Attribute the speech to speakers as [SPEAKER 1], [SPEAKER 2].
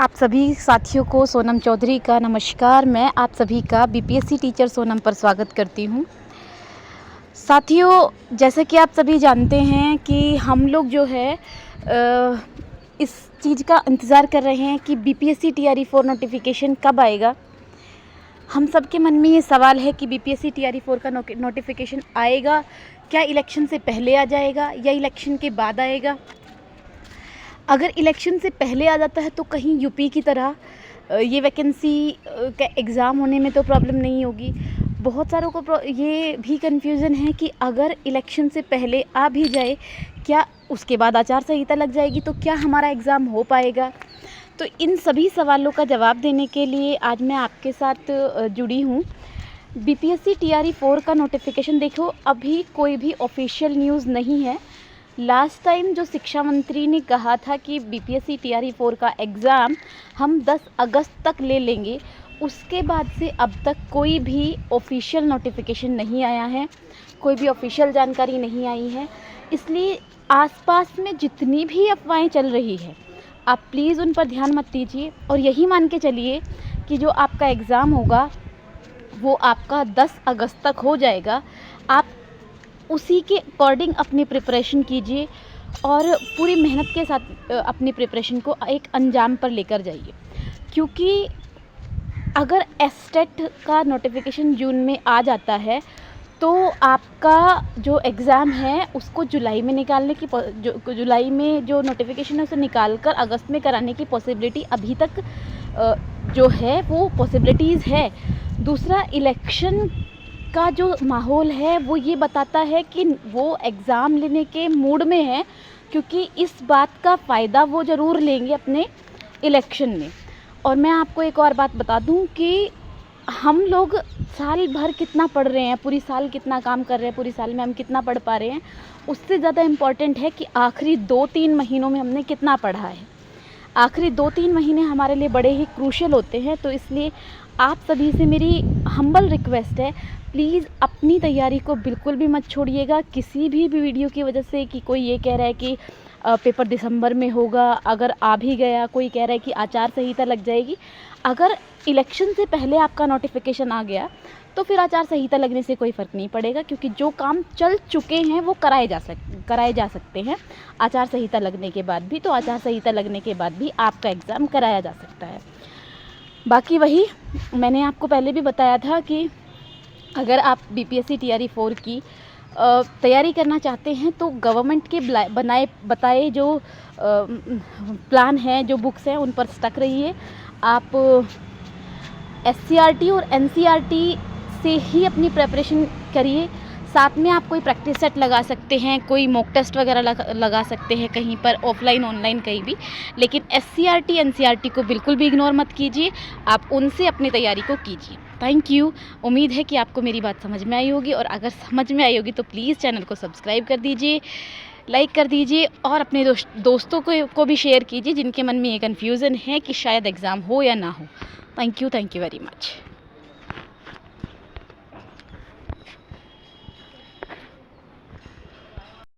[SPEAKER 1] आप सभी साथियों को सोनम चौधरी का नमस्कार। मैं आप सभी का बीपीएससी टीचर सोनम पर स्वागत करती हूँ। साथियों, जैसे कि आप सभी जानते हैं कि हम लोग जो है इस चीज़ का इंतज़ार कर रहे हैं कि बीपीएससी टीआरई 4 नोटिफिकेशन कब आएगा। हम सब के मन में ये सवाल है कि बीपीएससी टीआरई 4 का नोटिफिकेशन आएगा, क्या इलेक्शन से पहले आ जाएगा या इलेक्शन के बाद आएगा। अगर इलेक्शन से पहले आ जाता है तो कहीं यूपी की तरह ये वैकेंसी का एग्ज़ाम होने में तो प्रॉब्लम नहीं होगी। बहुत सारों को ये भी कन्फ्यूज़न है कि अगर इलेक्शन से पहले आ भी जाए, क्या उसके बाद आचार संहिता लग जाएगी तो क्या हमारा एग्ज़ाम हो पाएगा। तो इन सभी सवालों का जवाब देने के लिए आज मैं आपके साथ जुड़ी हूँ। बीपीएससी टीआरई 4 का नोटिफिकेशन देखो, अभी कोई भी ऑफिशियल न्यूज़ नहीं है। लास्ट टाइम जो शिक्षा मंत्री ने कहा था कि बीपीएससी टीआरई 4 का एग्ज़ाम हम 10 अगस्त तक ले लेंगे, उसके बाद से अब तक कोई भी ऑफिशियल नोटिफिकेशन नहीं आया है, कोई भी ऑफिशियल जानकारी नहीं आई है। इसलिए आसपास में जितनी भी अफवाहें चल रही है, आप प्लीज़ उन पर ध्यान मत दीजिए और यही मान के चलिए कि जो आपका एग्ज़ाम होगा वो आपका 10 अगस्त तक हो जाएगा। आप उसी के अकॉर्डिंग अपनी प्रिपरेशन कीजिए और पूरी मेहनत के साथ अपनी प्रिपरेशन को एक अंजाम पर लेकर जाइए, क्योंकि अगर एसटेट का नोटिफिकेशन जून में आ जाता है तो आपका जो एग्ज़ाम है उसको जुलाई में निकालने की जुलाई में जो नोटिफिकेशन है उसे निकाल कर अगस्त में कराने की पॉसिबिलिटी अभी तक जो है वो पॉसिबिलिटीज़ है। दूसरा, इलेक्शन का जो माहौल है वो ये बताता है कि वो एग्ज़ाम लेने के मूड में है, क्योंकि इस बात का फ़ायदा वो ज़रूर लेंगे अपने इलेक्शन में। और मैं आपको एक और बात बता दूं कि हम लोग साल भर कितना पढ़ रहे हैं, पूरी साल कितना काम कर रहे हैं, पूरी साल में हम कितना पढ़ पा रहे हैं, उससे ज़्यादा इम्पॉर्टेंट है कि आखिरी 2-3 महीनों में हमने कितना पढ़ा है। आखिरी 2-3 महीने हमारे लिए बड़े ही क्रूशियल होते हैं। तो इसलिए आप सभी से मेरी हम्बल रिक्वेस्ट है, प्लीज़ अपनी तैयारी को बिल्कुल भी मत छोड़िएगा किसी भी वीडियो की वजह से कि कोई ये कह रहा है कि पेपर दिसंबर में होगा, अगर आ भी गया, कोई कह रहा है कि आचार संहिता लग जाएगी। अगर इलेक्शन से पहले आपका नोटिफिकेशन आ गया तो फिर आचार संहिता लगने से कोई फ़र्क नहीं पड़ेगा, क्योंकि जो काम चल चुके हैं वो कराए जा सकते हैं आचार संहिता लगने के बाद भी। तो आचार संहिता लगने के बाद भी आपका एग्ज़ाम कराया जा सकता है। बाकी वही मैंने आपको पहले भी बताया था कि अगर आप बीपीएससी टीआरई 4 की तैयारी करना चाहते हैं तो गवर्नमेंट के बताए जो प्लान हैं, जो बुक्स हैं, उन पर स्टक रहिए। आप एससीईआरटी और एनसीईआरटी से ही अपनी प्रिपरेशन करिए। साथ में आप कोई प्रैक्टिस सेट लगा सकते हैं, कोई मॉक टेस्ट वगैरह लगा सकते हैं कहीं पर, ऑफलाइन ऑनलाइन कहीं भी। लेकिन एससीईआरटी एनसीईआरटी को बिल्कुल भी इग्नोर मत कीजिए, आप उनसे अपनी तैयारी को कीजिए। Thank you. उम्मीद है कि आपको मेरी बात समझ में आई होगी, और अगर समझ में आई होगी तो प्लीज़ चैनल को सब्सक्राइब कर दीजिए, लाइक कर दीजिए और अपने दोस्तों को भी शेयर कीजिए जिनके मन में ये कन्फ्यूज़न है कि शायद एग्ज़ाम हो या ना हो। Thank you very much.